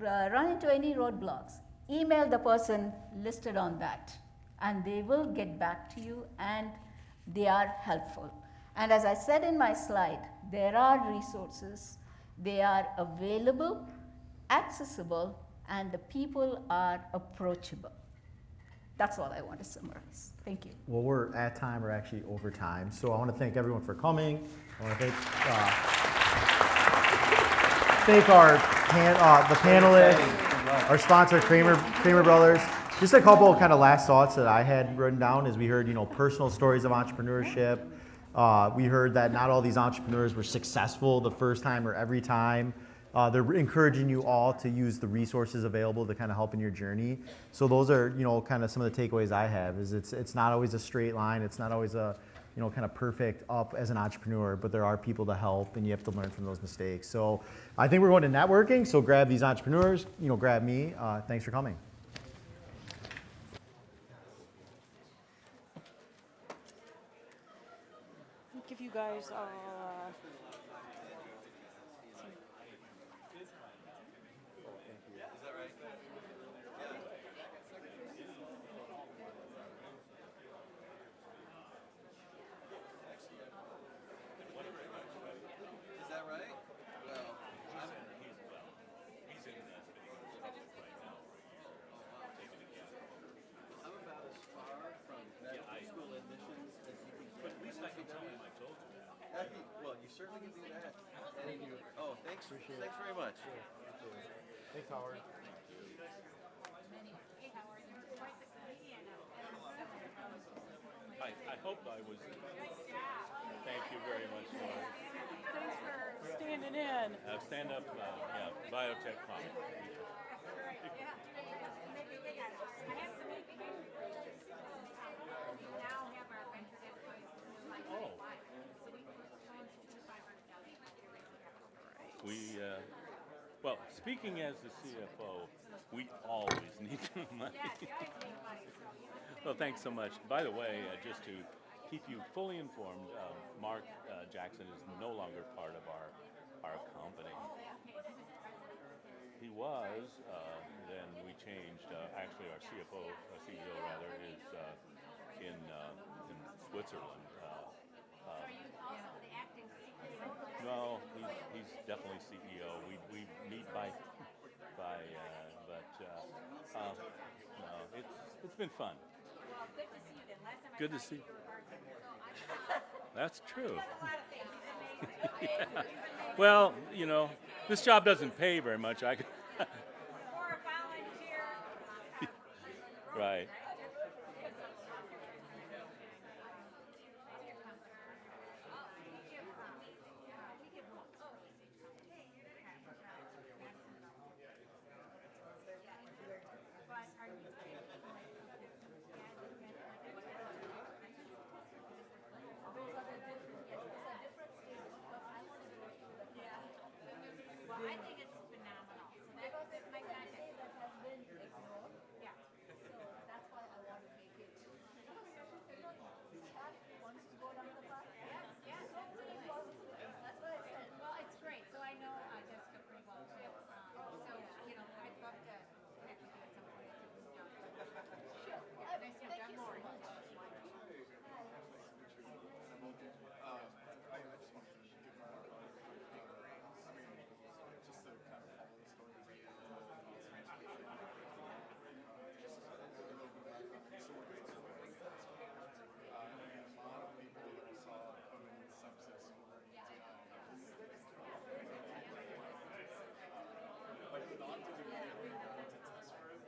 Speaker 4: run into any roadblocks, email the person listed on that, and they will get back to you, and they are helpful. And as I said in my slide, there are resources, they are available, accessible, and the people are approachable. That's all I want to summarize. Thank you.
Speaker 2: Well, we're at time, we're actually over time. So I want to thank everyone for coming. I want to thank the panelists, our sponsor, Kramer Brothers. Just a couple kind of last thoughts that I had written down as we heard, personal stories of entrepreneurship. We heard that not all these entrepreneurs were successful the first time or every time. They're encouraging you all to use the resources available to kind of help in your journey. So those are, kind of some of the takeaways I have is it's not always a straight line. It's not always a, kind of perfect up as an entrepreneur, but there are people to help and you have to learn from those mistakes. So I think we're going to networking. So grab these entrepreneurs, grab me. Thanks for coming.
Speaker 1: I'll give you guys all
Speaker 8: Well, you certainly can do that. Oh, thanks. Thanks very much.
Speaker 2: Thanks, Howard.
Speaker 5: I hope I was. Thank you very much, Laura.
Speaker 1: thanks for standing in.
Speaker 5: Stand up, biotech comment. Well, speaking as the CFO, we always need the money. Well, thanks so much. By the way, just to
Speaker 9: keep you fully informed, Mark Jackson is no longer part of our company. He was, then we changed. Actually, our CFO, CEO rather, is in Switzerland.
Speaker 4: Are you also the acting CEO?
Speaker 9: No, he's definitely CEO. We meet by no, it's been fun.
Speaker 4: Well, good to see you then. Last time
Speaker 9: Good
Speaker 4: I
Speaker 9: to
Speaker 4: saw
Speaker 9: see
Speaker 4: you, you were working.
Speaker 9: That's true.
Speaker 4: He does a lot of things. He's amazing. He's amazing.
Speaker 9: Well, you know, this job doesn't pay very much.
Speaker 4: For a volunteer.
Speaker 9: Right.